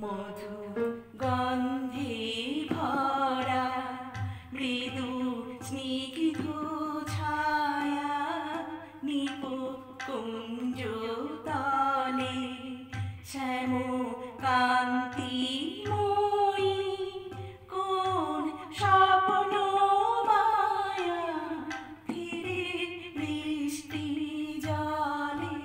মধু গন্ধে ভরা মৃদু স্নিগ্ধ ছায়া নিপুঞ্জ তলে শ্যাম কান্তিময়ী কোন স্বপ্ন মায়া ফিরে বৃষ্টি জলে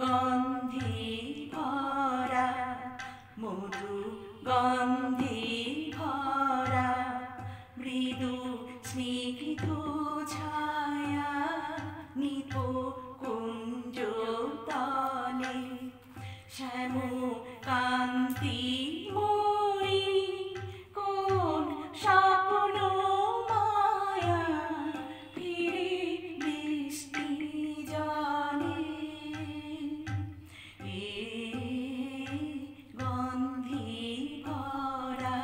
গন্ধে ভরা মধু গন্ধে ভরা মৃদু স্নিগ্ধ ছায়া নিপুঞ্জ তলে শ্যাম কান্তিময়ী কোন স্বপ্ন মায়া ফিরে বৃষ্টি জলে গন্ধে ভরা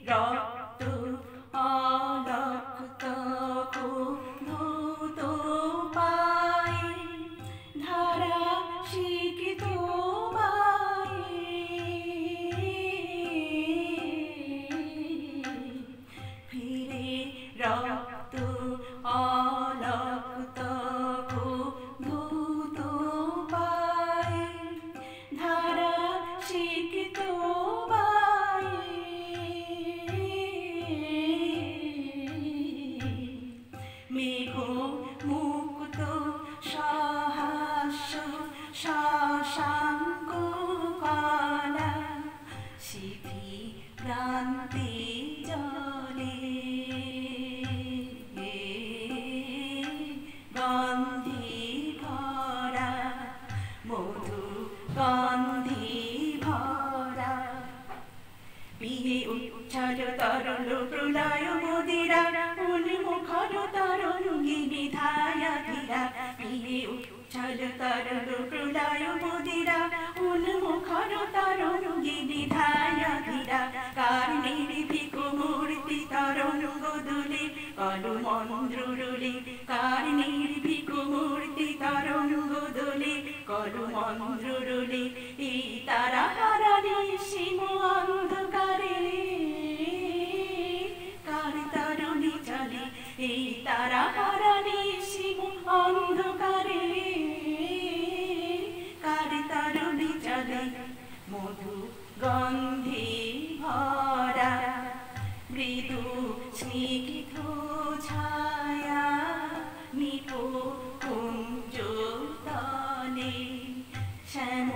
রক্ত অলক্ত ধূত পায়ে ধারা শিখিত ফিরে রক্ত অলক্ত ধূত পায়ে ধারা শিখিত মেঘ মুক্ত সহাস্য শশাঙ্ক কলা শিখি ক্রান্তি জলে গন্ধে ভরা মধু গন্ধে ভরা বিয়ে উচ্ছল তরল প্রলয় মদিরা উন্মুখর তরঙ্গিনী ধায়া ধীরা বিয়ে উচ্ছল তরল প্রলয় মদিরা উন্মুখর তরঙ্গিনী ধায়া ধীরা কার নির্ভীক মূর্তি তরঙ্গ দুলে কলু মন্দ্রুলে কার নির্ভীক মূর্তি তরঙ্গ দুলে কলু মন্দ্রুলে এই তারা হারানি সীম অন্ধকারে কার তরুণী চলে এই তারা হারানি সীম অন্ধকারে কার তরুণী চলে মধু গন্ধে ভরা মৃদু স্নিগ্ধ ছায়া নিপুঞ্জ তলে শ্যাম